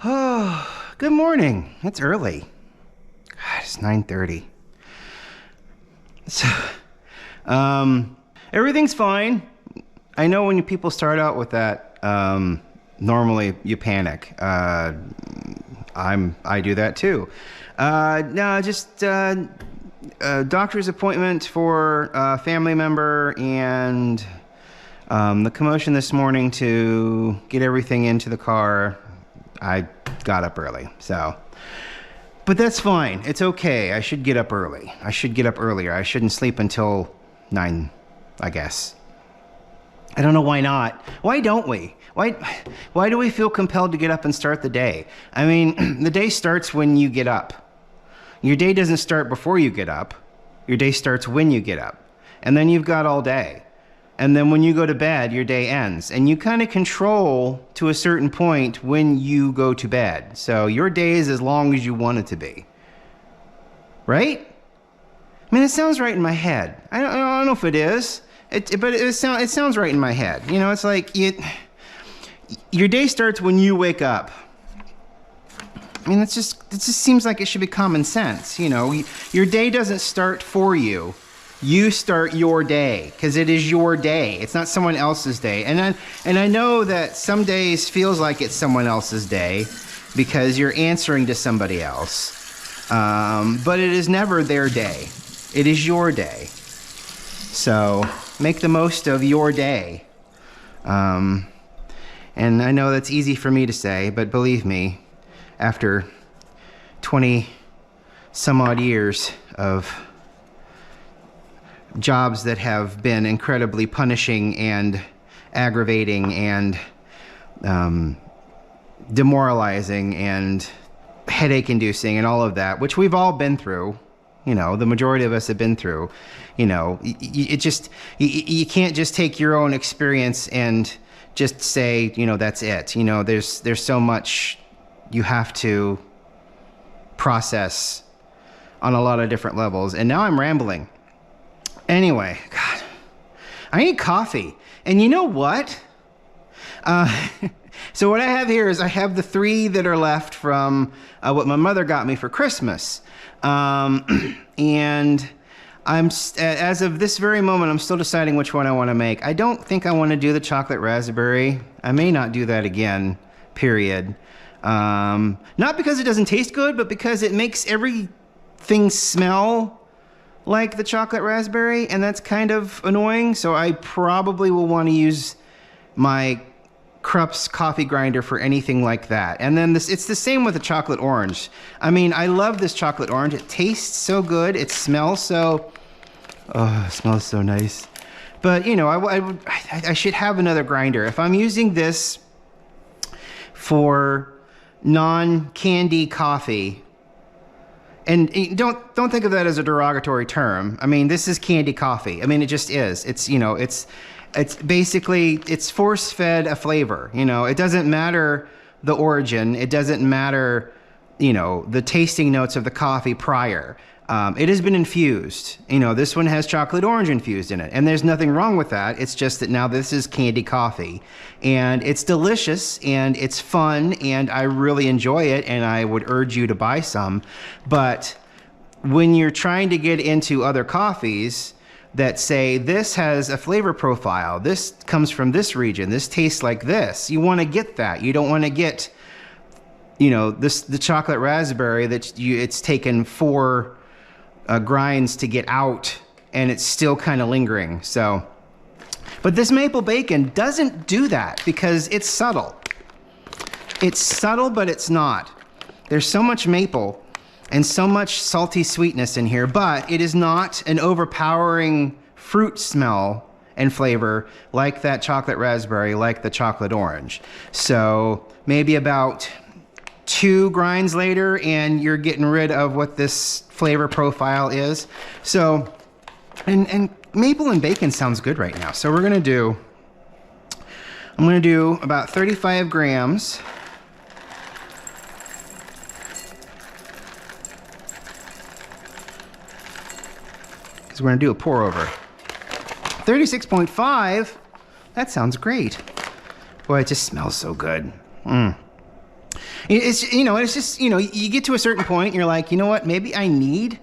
Oh, good morning. It's early. God, it's 9:30. So, everything's fine. I know when people start out with that, normally you panic. I do that too. No, just doctor's appointment for a family member and the commotion this morning to get everything into the car. I got up early, so. But that's fine. It's okay. I should get up early. I should get up earlier. I shouldn't sleep until 9, I guess. I don't know why not. Why don't we? Why do we feel compelled to get up and start the day? I mean, the day starts when you get up. Your day doesn't start before you get up. Your day starts when you get up. And then you've got all day. And then when you go to bed, your day ends. And you kind of control to a certain point when you go to bed. So your day is as long as you want it to be. Right? I mean, it sounds right in my head. I don't know if it is. But it sounds right in my head. You know, it's like your day starts when you wake up. I mean, it just seems like it should be common sense. You know, your day doesn't start for you. You start your day because it is your day. It's not someone else's day. And I know that some days feels like it's someone else's day because you're answering to somebody else. But it is never their day. It is your day. So make the most of your day. And I know that's easy for me to say, but believe me, after 20 some odd years of jobs that have been incredibly punishing and aggravating and demoralizing and headache inducing and all of that, which we've all been through, you know, the majority of us have been through, you know, you can't just take your own experience and just say, you know, that's it. You know, there's so much you have to process on a lot of different levels. And now I'm rambling. Anyway, God, I need coffee. And you know what? So what I have here is I have the 3 that are left from what my mother got me for Christmas. And as of this very moment, I'm still deciding which one I want to make. I don't think I want to do the chocolate raspberry. I may not do that again, period. Not because it doesn't taste good, but because it makes everything smell like the chocolate raspberry, and that's kind of annoying. So I probably will want to use my Krupp's coffee grinder for anything like that. And then it's the same with the chocolate orange. I mean, I love this chocolate orange. It tastes so good. It smells so, oh, it smells so nice. But you know, I should have another grinder. If I'm using this for non-candy coffee, and don't think of that as a derogatory term. I mean, this is candy coffee. I mean, it just is. It's, you know, it's basically, it's force-fed a flavor. You know, it doesn't matter the origin. It doesn't matter, you know, the tasting notes of the coffee prior. It has been infused. You know, this one has chocolate orange infused in it, and there's nothing wrong with that. It's just that now this is candy coffee, and it's delicious, and it's fun, and I really enjoy it, and I would urge you to buy some. But when you're trying to get into other coffees that say this has a flavor profile, this comes from this region, this tastes like this, you want to get that. You don't want to get, you know, the chocolate raspberry that it's taken 4 grinds to get out, and it's still kind of lingering. So, but this maple bacon doesn't do that because it's subtle. It's subtle, but it's not. There's so much maple and so much salty sweetness in here, but it is not an overpowering fruit smell and flavor like that chocolate raspberry, like the chocolate orange. So maybe about 2 grinds later and you're getting rid of what this flavor profile is. So, and maple and bacon sounds good right now. So I'm gonna do about 35 grams. Because we're gonna do a pour over. 36.5, that sounds great. Boy, it just smells so good. It's, you know, it's just, you know, you get to a certain point and you're like, you know what, maybe I need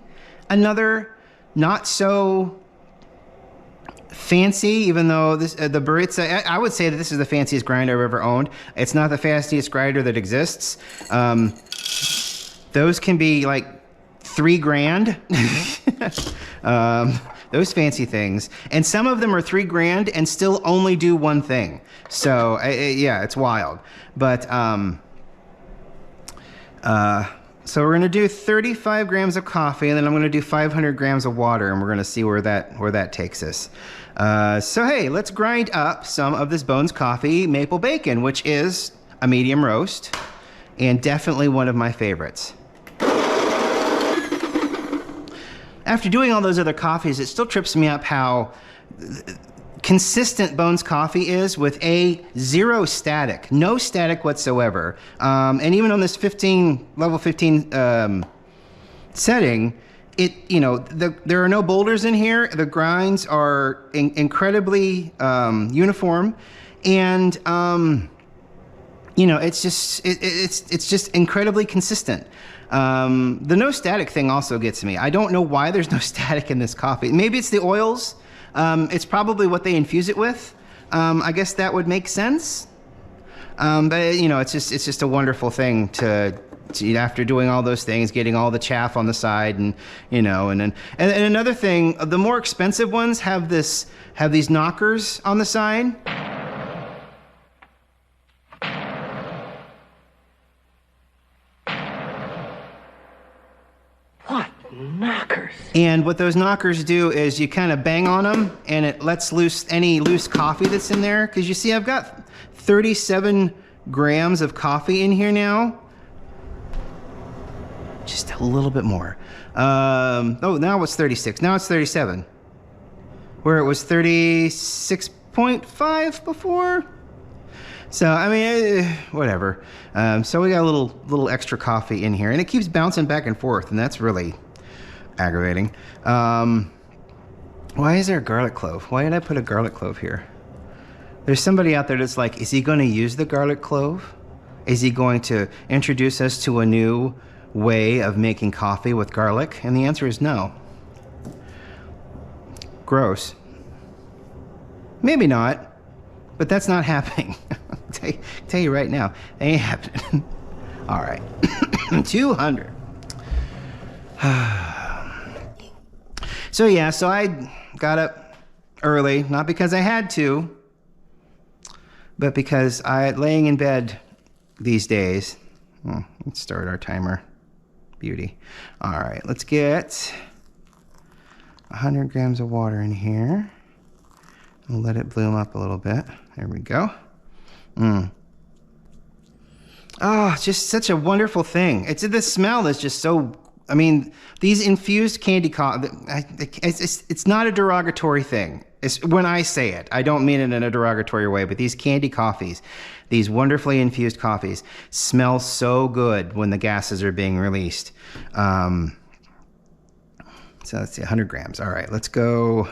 another not so fancy, even though this the Baritza, I would say that this is the fanciest grinder I've ever owned. It's not the fanciest grinder that exists. Those can be like $3,000. Those fancy things, and some of them are $3,000 and still only do one thing. So yeah, it's wild. But so we're gonna do 35 grams of coffee, and then I'm gonna do 500 grams of water, and we're gonna see where that takes us. So hey, let's grind up some of this Bones Coffee maple bacon, which is a medium roast, and definitely one of my favorites. After doing all those other coffees, it still trips me up how consistent Bones Coffee is with zero static, no static whatsoever. And even on this level 15 setting, there are no boulders in here. The grinds are incredibly uniform, and it's just incredibly consistent. The no static thing also gets me. I don't know why there's no static in this coffee. Maybe it's the oils. It's probably what they infuse it with. I guess that would make sense. But it's just a wonderful thing to after doing all those things, getting all the chaff on the side, and another thing, the more expensive ones have these knockers on the side. Knockers. And what those knockers do is you kind of bang on them, and it lets loose any loose coffee that's in there. Because you see, I've got 37 grams of coffee in here now. Just a little bit more. Now it's 36. Now it's 37. Where it was 36.5 before. So, I mean, whatever. So we got a little extra coffee in here, and it keeps bouncing back and forth, and that's really aggravating. Why is there a garlic clove? Why did I put a garlic clove here? There's somebody out there that's like, is he going to use the garlic clove? Is he going to introduce us to a new way of making coffee with garlic? And the answer is no. Gross. Maybe not, but that's not happening. Tell you right now, it ain't happening. All right, 200. So yeah, so I got up early, not because I had to, but because laying in bed these days. Let's start our timer. Beauty. All right, let's get 100 grams of water in here. We'll let it bloom up a little bit. There we go. Oh, just such a wonderful thing. The smell is just so, I mean, these infused candy coffee, it's not a derogatory thing. It's when I say it, I don't mean it in a derogatory way, but these candy coffees, these wonderfully infused coffees, smell so good when the gases are being released. So let's see, 100 grams. All right, let's go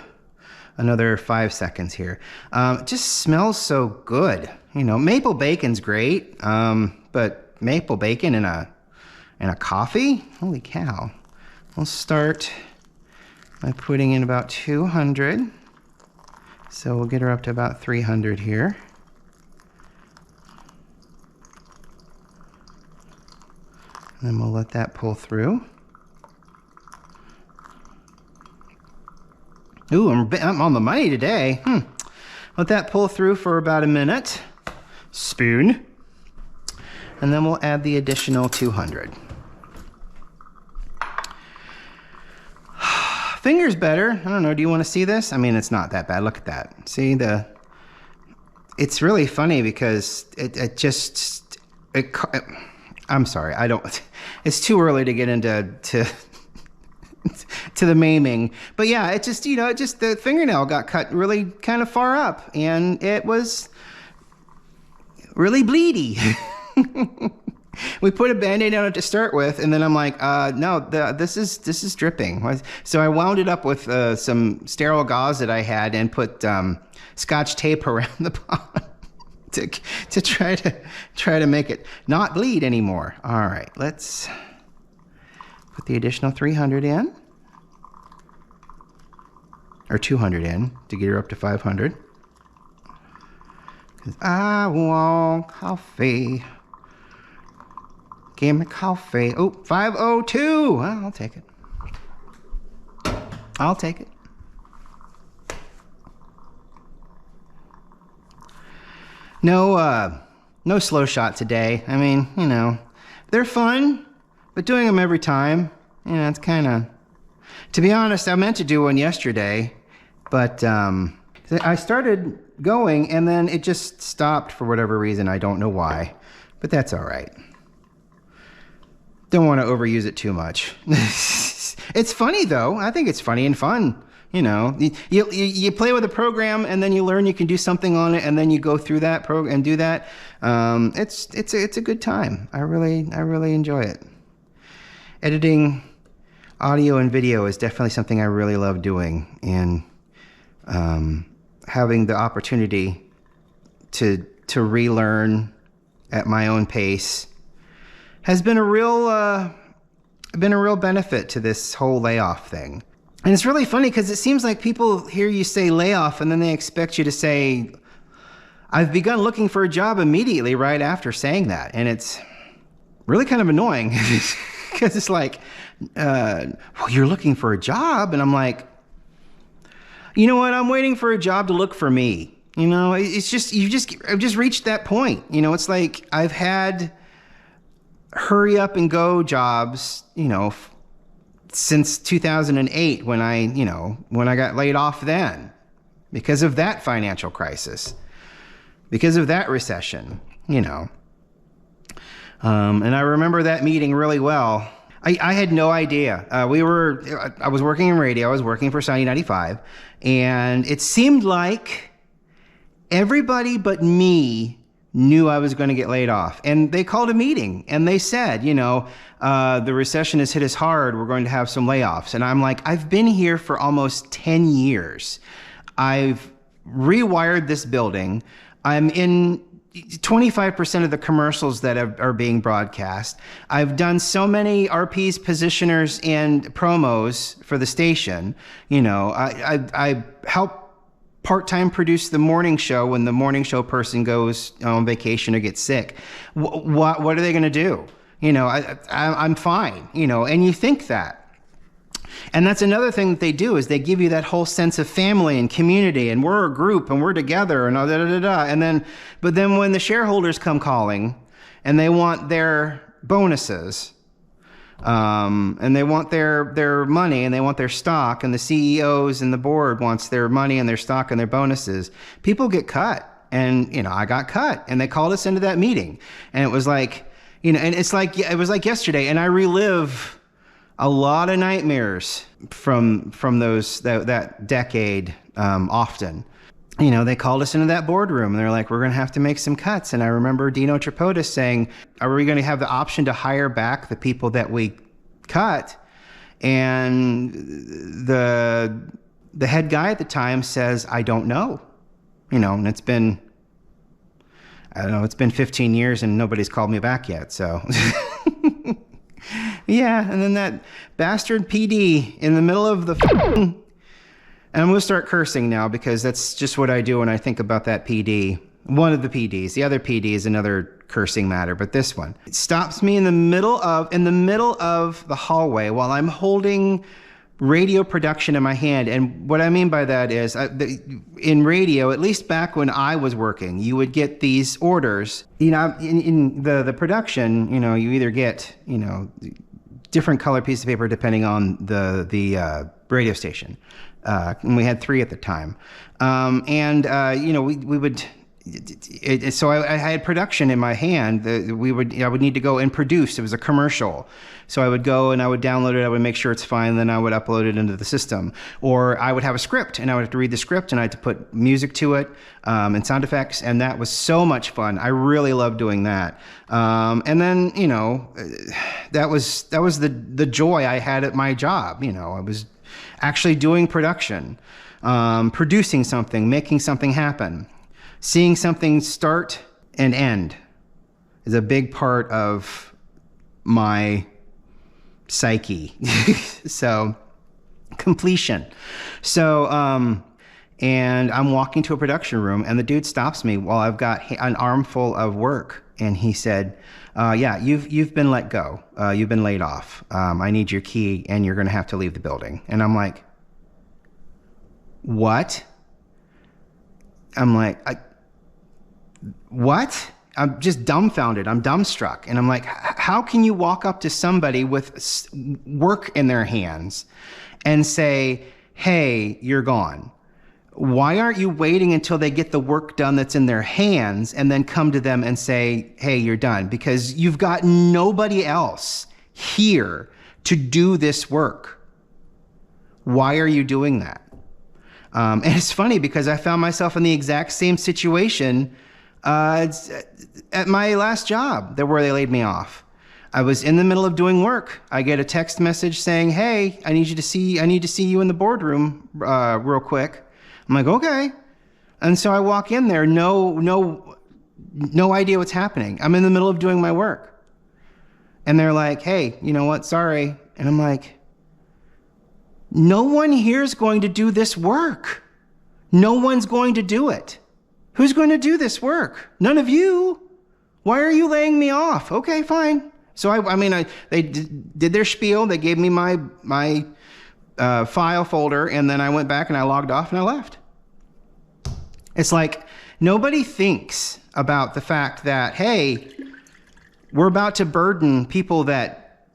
another 5 seconds here. It just smells so good. Maple bacon's great, but maple bacon in a coffee? Holy cow. We'll start by putting in about 200. So we'll get her up to about 300 here. And then we'll let that pull through. Ooh, I'm on the money today. Let that pull through for about a minute. Spoon. And then we'll add the additional 200. Finger's better. I don't know, do you want to see this? I mean, it's not that bad. Look at that. See, it's really funny because I'm sorry, it's too early to get into to the maiming. But yeah, the fingernail got cut really kind of far up, and it was really bleedy. We put a Band-Aid on it to start with, and then I'm like, no, this is dripping. So I wound it up with some sterile gauze that I had and put Scotch tape around the bottom. to try to make it not bleed anymore. All right, let's put the additional 300 in, or 200 in to get her up to 500. 'Cause I want coffee. Give me coffee. Oh, 502. Well, I'll take it. I'll take it. No slow shot today. I mean, they're fun, but doing them every time, it's kind of... To be honest, I meant to do one yesterday, but I started going and then it just stopped for whatever reason. I don't know why, but that's all right. Don't want to overuse it too much. It's funny though. I think it's funny and fun. You play with a program and then you learn you can do something on it, and then you go through that program and do that. It's a good time. I really enjoy it. Editing audio and video is definitely something I really love doing, and having the opportunity to relearn at my own pace has been a real benefit to this whole layoff thing. And it's really funny because it seems like people hear you say layoff and then they expect you to say, I've begun looking for a job immediately right after saying that. And it's really kind of annoying because it's like, well, you're looking for a job? And I'm like, you know what? I'm waiting for a job to look for me. It's just, I've just reached that point. It's like I've had hurry up and go jobs, since 2008 when I got laid off then because of that financial crisis, because of that recession, And I remember that meeting really well. I had no idea. I was working in radio. I was working for Sunny 95, and it seemed like everybody but me knew I was going to get laid off. And they called a meeting and they said, the recession has hit us hard. We're going to have some layoffs. And I'm like, I've been here for almost 10 years. I've rewired this building. I'm in 25% of the commercials that are being broadcast. I've done so many RPs, positioners, and promos for the station. I help part-time produce the morning show when the morning show person goes on vacation or gets sick. What are they going to do? I'm fine, and you think that. And that's another thing that they do is they give you that whole sense of family and community, and we're a group and we're together and da da da da. And then, but then when the shareholders come calling and they want their bonuses, and they want their money and they want their stock, and the CEOs and the board wants their money and their stock and their bonuses, people get cut. And, I got cut, and they called us into that meeting, and it was like, and it was like yesterday, and I relive a lot of nightmares from that decade, often. They called us into that boardroom and they're like, we're going to have to make some cuts. And I remember Dino Tripodis saying, are we going to have the option to hire back the people that we cut? And the head guy at the time says, I don't know. And it's been 15 years and nobody's called me back yet. So yeah. And then that bastard PD in the middle of the and I'm going to start cursing now because that's just what I do when I think about that PD. One of the PDs. The other PD is another cursing matter, but this one. It stops me in the middle of the hallway while I'm holding radio production in my hand. And what I mean by that is in radio, at least back when I was working, you would get these orders. In the production, you either get, different color piece of paper depending on the radio station. And we had 3 at the time. We would, so I had production in my hand. I would need to go and produce. It was a commercial. So I would go and I would download it. I would make sure it's fine. Then I would upload it into the system. Or I would have a script and I would have to read the script and I had to put music to it, and sound effects. And that was so much fun. I really loved doing that. And then, that was the joy I had at my job. I was actually doing production, producing something, making something happen. Seeing something start and end is a big part of my psyche. So, completion. So, and I'm walking to a production room, and the dude stops me while I've got an armful of work, and he said, "Yeah, you've been let go. You've been laid off. I need your key, and you're going to have to leave the building." And I'm like, "What?" I'm like, "What?" I'm just dumbfounded. I'm dumbstruck. And I'm like, how can you walk up to somebody with work in their hands and say, "Hey, you're gone"? Why aren't you waiting until they get the work done that's in their hands and then come to them and say, "Hey, you're done"? Because you've got nobody else here to do this work. Why are you doing that? And it's funny because I found myself in the exact same situation at my last job where they laid me off. I was in the middle of doing work. I get a text message saying, "Hey, I need to see you in the boardroom real quick." I'm like, "Okay." And so I walk in there, no idea what's happening. I'm in the middle of doing my work. And they're like, "Hey, you know what? Sorry." And I'm like, no one here is going to do this work. No one's going to do it. Who's going to do this work? None of you. Why are you laying me off? Okay, fine. So they did their spiel. They gave me my file folder, and then I went back and I logged off and I left. It's like nobody thinks about the fact that, hey, we're about to burden people that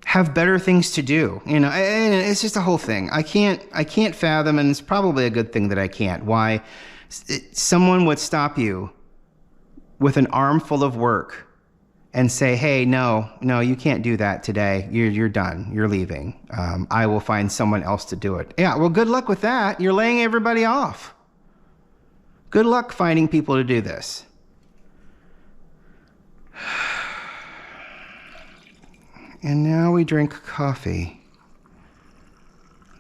have better things to do. And it's just a whole thing. I can't fathom, and it's probably a good thing that I can't, why someone would stop you with an armful of work and say, "Hey, no, you can't do that today. You're done. You're leaving. I will find someone else to do it." Yeah, well, good luck with that. You're laying everybody off. Good luck finding people to do this. And now we drink coffee.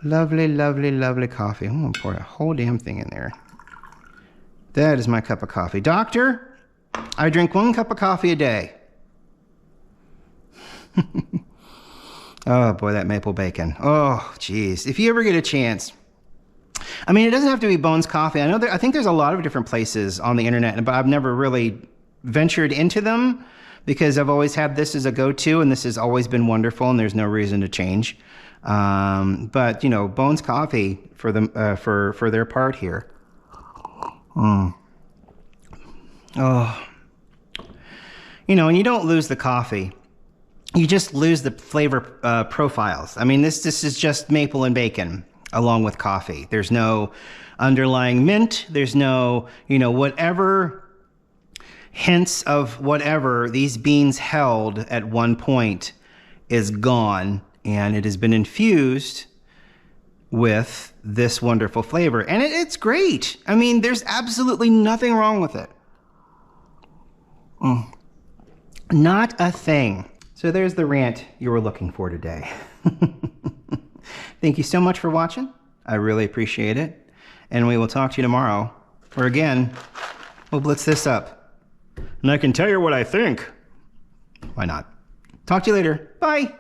Lovely, lovely, lovely coffee. I'm going to pour a whole damn thing in there. That is my cup of coffee. Doctor, I drink 1 cup of coffee a day. Oh, boy, that maple bacon. Oh, geez. If you ever get a chance. I mean, it doesn't have to be Bones Coffee. I think there's a lot of different places on the internet, but I've never really ventured into them because I've always had this as a go-to, and this has always been wonderful, and there's no reason to change. But Bones Coffee for them for their part here. Oh, and you don't lose the coffee. You just lose the flavor profiles. I mean, this is just maple and bacon along with coffee. There's no underlying mint. There's no, whatever hints of whatever these beans held at one point is gone, and it has been infused with this wonderful flavor. And it's great. I mean, there's absolutely nothing wrong with it. Not a thing. So there's the rant you were looking for today. Thank you so much for watching. I really appreciate it. And we will talk to you tomorrow, where again, we'll blitz this up. And I can tell you what I think. Why not? Talk to you later. Bye.